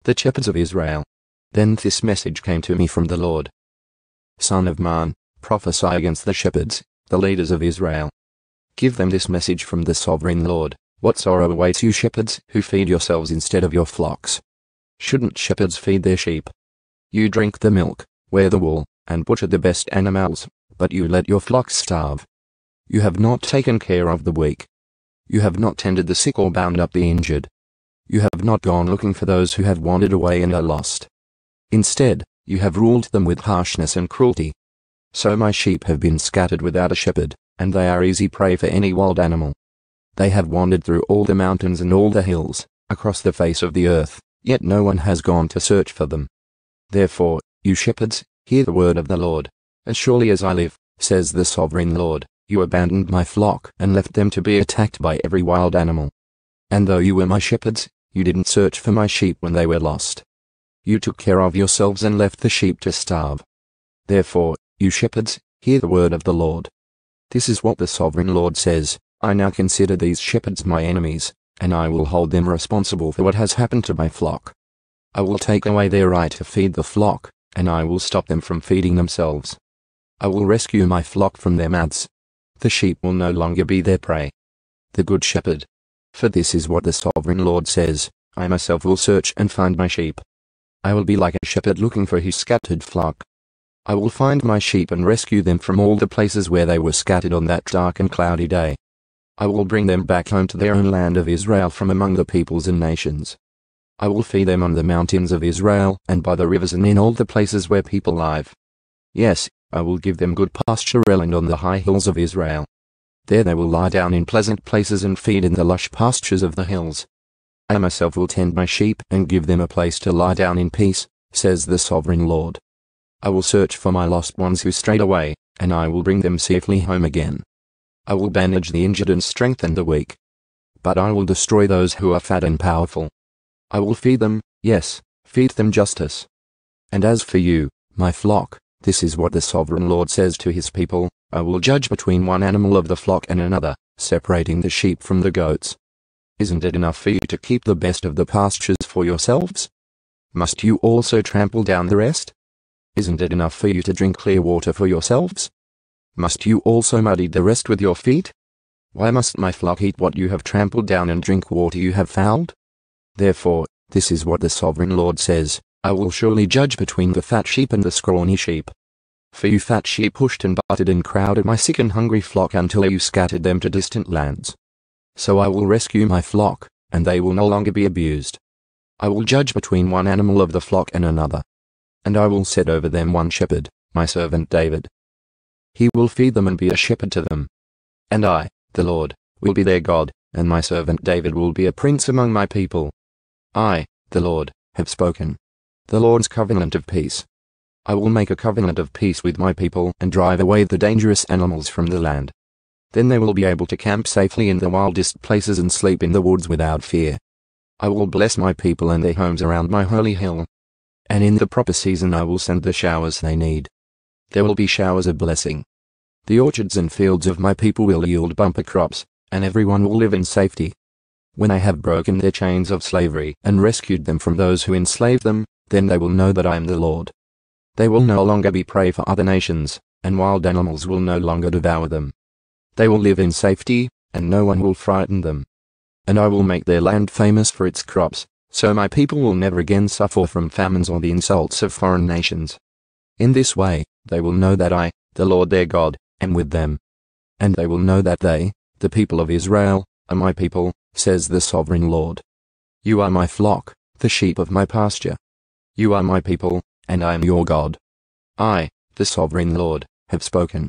the shepherds of Israel. Then this message came to me from the Lord. Son of man, prophesy against the shepherds, the leaders of Israel. Give them this message from the sovereign Lord. What sorrow awaits you shepherds who feed yourselves instead of your flocks? Shouldn't shepherds feed their sheep? You drink the milk, wear the wool, and butcher the best animals, but you let your flocks starve. You have not taken care of the weak. You have not tended the sick or bound up the injured. You have not gone looking for those who have wandered away and are lost. Instead, you have ruled them with harshness and cruelty. So my sheep have been scattered without a shepherd, and they are easy prey for any wild animal. They have wandered through all the mountains and all the hills, across the face of the earth, yet no one has gone to search for them. Therefore, you shepherds, hear the word of the Lord. As surely as I live, says the sovereign Lord, you abandoned my flock and left them to be attacked by every wild animal. And though you were my shepherds, you didn't search for my sheep when they were lost. You took care of yourselves and left the sheep to starve. Therefore, you shepherds, hear the word of the Lord. This is what the sovereign Lord says, I now consider these shepherds my enemies, and I will hold them responsible for what has happened to my flock. I will take away their right to feed the flock, and I will stop them from feeding themselves. I will rescue my flock from their mouths. The sheep will no longer be their prey. The good shepherd. For this is what the sovereign Lord says, I myself will search and find my sheep. I will be like a shepherd looking for his scattered flock. I will find my sheep and rescue them from all the places where they were scattered on that dark and cloudy day. I will bring them back home to their own land of Israel from among the peoples and nations. I will feed them on the mountains of Israel and by the rivers and in all the places where people live. Yes, I will give them good pasture and on the high hills of Israel. There they will lie down in pleasant places and feed in the lush pastures of the hills. I myself will tend my sheep and give them a place to lie down in peace, says the sovereign Lord. I will search for my lost ones who strayed away, and I will bring them safely home again. I will bandage the injured and strengthen the weak. But I will destroy those who are fat and powerful. I will feed them, yes, feed them justice. And as for you, my flock, this is what the sovereign Lord says to his people, I will judge between one animal of the flock and another, separating the sheep from the goats. Isn't it enough for you to keep the best of the pastures for yourselves? Must you also trample down the rest? Isn't it enough for you to drink clear water for yourselves? Must you also muddy the rest with your feet? Why must my flock eat what you have trampled down and drink water you have fouled? Therefore, this is what the sovereign Lord says, I will surely judge between the fat sheep and the scrawny sheep. For you fat sheep pushed and butted and crowded my sick and hungry flock until you scattered them to distant lands. So I will rescue my flock, and they will no longer be abused. I will judge between one animal of the flock and another. And I will set over them one shepherd, my servant David. He will feed them and be a shepherd to them. And I, the Lord, will be their God, and my servant David will be a prince among my people. I, the Lord, have spoken. The Lord's covenant of peace. I will make a covenant of peace with my people and drive away the dangerous animals from the land. Then they will be able to camp safely in the wildest places and sleep in the woods without fear. I will bless my people and their homes around my holy hill. And in the proper season I will send the showers they need. There will be showers of blessing. The orchards and fields of my people will yield bumper crops, and everyone will live in safety. When I have broken their chains of slavery and rescued them from those who enslaved them, then they will know that I am the Lord. They will no longer be prey for other nations, and wild animals will no longer devour them. They will live in safety, and no one will frighten them. And I will make their land famous for its crops, so my people will never again suffer from famines or the insults of foreign nations. In this way, they will know that I, the Lord their God, am with them. And they will know that they, the people of Israel, are my people, says the sovereign Lord. You are my flock, the sheep of my pasture. You are my people, and I am your God. I, the sovereign Lord, have spoken.